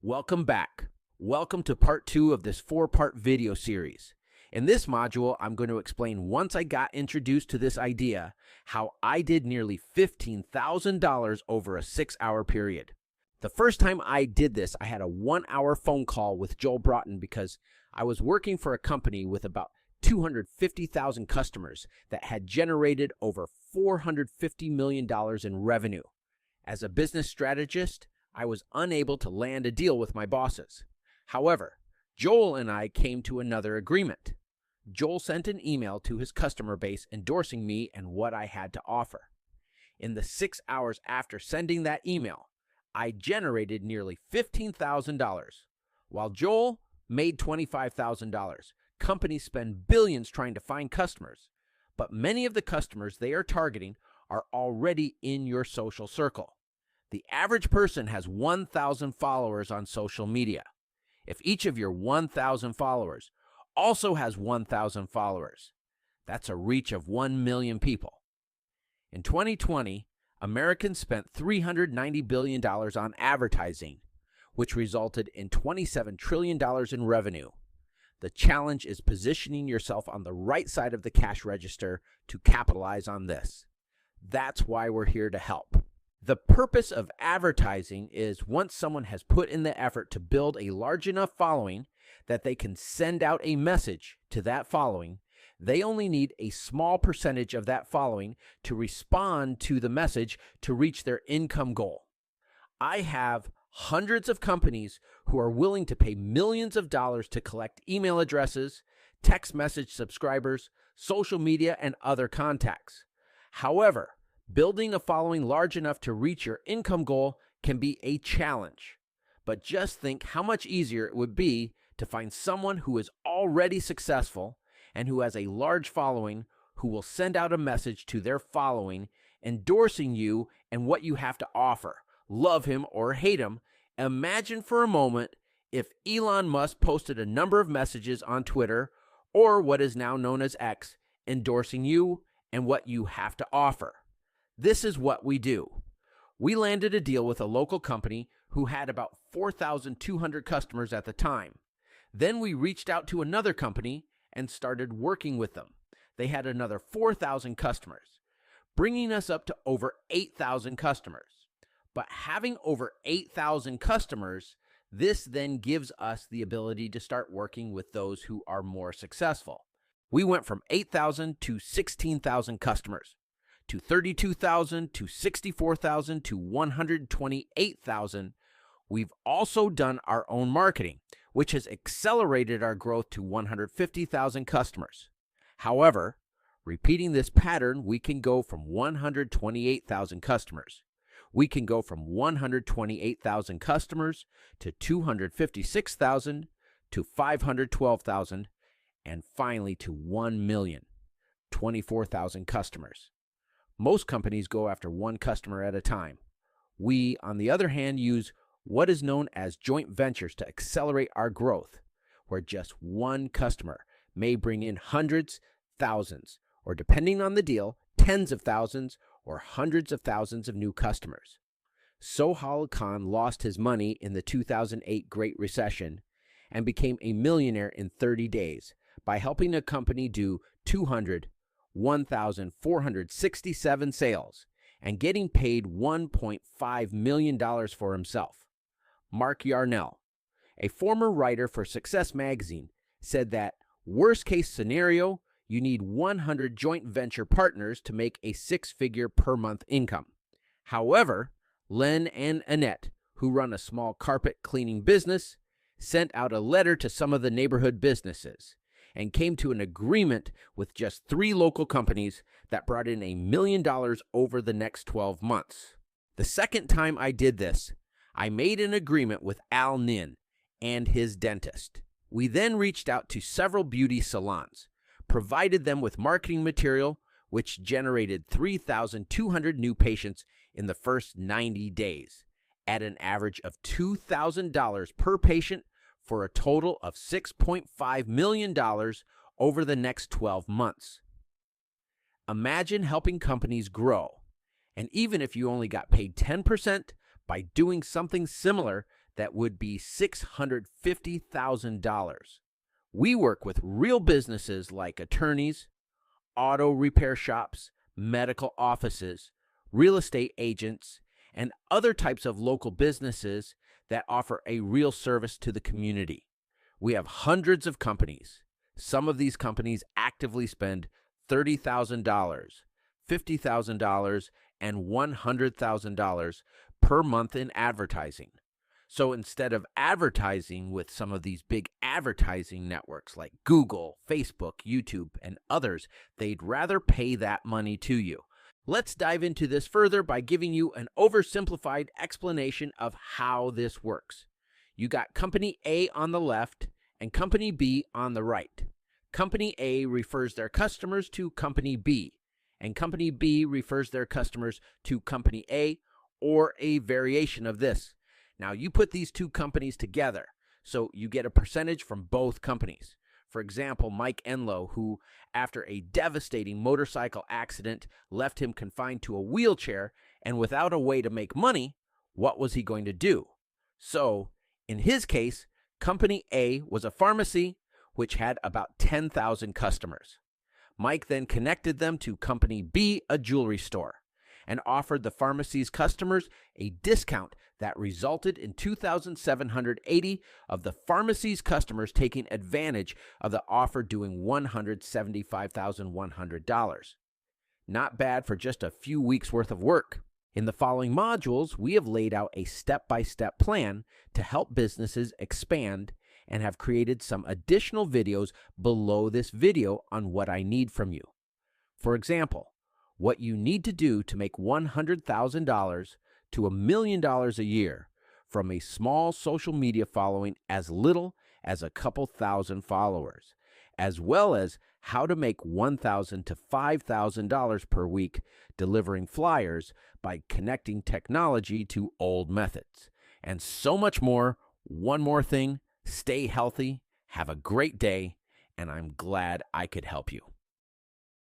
Welcome back. Welcome to part 2 of this 4-part video series. In this module, I'm going to explain once I got introduced to this idea, how I did nearly $15,000 over a 6-hour period. The first time I did this, I had a 1-hour phone call with Joel Broughton because I was working for a company with about 250,000 customers that had generated over $450 million in revenue. As a business strategist, I was unable to land a deal with my bosses. However, Joel and I came to another agreement. Joel sent an email to his customer base endorsing me and what I had to offer. In the 6 hours after sending that email, I generated nearly $15,000. While Joel made $25,000, companies spend billions trying to find customers, but many of the customers they are targeting are already in your social circle. The average person has 1,000 followers on social media. If each of your 1,000 followers also has 1,000 followers, that's a reach of 1 million people. In 2020, Americans spent $390 billion on advertising, which resulted in $27 trillion in revenue. The challenge is positioning yourself on the right side of the cash register to capitalize on this. That's why we're here to help. The purpose of advertising is once someone has put in the effort to build a large enough following that they can send out a message to that following, they only need a small percentage of that following to respond to the message to reach their income goal. I have hundreds of companies who are willing to pay millions of dollars to collect email addresses, text message subscribers, social media, and other contacts. However, building a following large enough to reach your income goal can be a challenge. But just think how much easier it would be to find someone who is already successful and who has a large following who will send out a message to their following endorsing you and what you have to offer. Love him or hate him. Imagine for a moment if Elon Musk posted a number of messages on Twitter or what is now known as X endorsing you and what you have to offer. This is what we do. We landed a deal with a local company who had about 4,200 customers at the time. Then we reached out to another company and started working with them. They had another 4,000 customers, bringing us up to over 8,000 customers. But having over 8,000 customers, this then gives us the ability to start working with those who are more successful. We went from 8,000 to 16,000 customers, to 32,000, to 64,000, to 128,000. We've also done our own marketing, which has accelerated our growth to 150,000 customers. However, repeating this pattern, we can go from 128,000 customers. We can go from 128,000 customers to 256,000 to 512,000 and finally to 1 million, 24,000 customers. Most companies go after one customer at a time. We, on the other hand, use what is known as joint ventures to accelerate our growth, where just one customer may bring in hundreds, thousands, or depending on the deal, tens of thousands or hundreds of thousands of new customers. Sohail Khan lost his money in the 2008 Great Recession and became a millionaire in 30 days by helping a company do 1,467 sales and getting paid $1.5 million for himself. Mark Yarnell, a former writer for Success Magazine, said that worst case scenario, you need 100 joint venture partners to make a 6-figure per month income. However, Len and Annette, who run a small carpet cleaning business, sent out a letter to some of the neighborhood businesses and came to an agreement with just 3 local companies that brought in $1 million over the next 12 months. The second time I did this, I made an agreement with Al Nin and his dentist. We then reached out to several beauty salons, provided them with marketing material, which generated 3,200 new patients in the first 90 days, at an average of $2,000 per patient for a total of $6.5 million over the next 12 months. Imagine helping companies grow, and even if you only got paid 10% by doing something similar, that would be $650,000. We work with real businesses like attorneys, auto repair shops, medical offices, real estate agents, and other types of local businesses that offer a real service to the community. We have hundreds of companies. Some of these companies actively spend $30,000, $50,000, and $100,000 per month in advertising. So instead of advertising with some of these big advertising networks like Google, Facebook, YouTube, and others, they'd rather pay that money to you. Let's dive into this further by giving you an oversimplified explanation of how this works. You got Company A on the left and Company B on the right. Company A refers their customers to Company B, and Company B refers their customers to Company A, or a variation of this. Now, you put these two companies together, so you get a percentage from both companies. For example, Mike Enlow, who, after a devastating motorcycle accident, left him confined to a wheelchair and without a way to make money, what was he going to do? So, in his case, Company A was a pharmacy which had about 10,000 customers. Mike then connected them to Company B, a jewelry store, and offered the pharmacy's customers a discount that resulted in 2,780 of the pharmacy's customers taking advantage of the offer, doing $175,100. Not bad for just a few weeks' worth of work. In the following modules, we have laid out a step-by-step plan to help businesses expand and have created some additional videos below this video on what I need from you. For example, what you need to do to make $100,000 to $1 million a year from a small social media following as little as a couple thousand followers, as well as how to make $1,000 to $5,000 per week delivering flyers by connecting technology to old methods, and so much more. One more thing, stay healthy, have a great day, and I'm glad I could help you.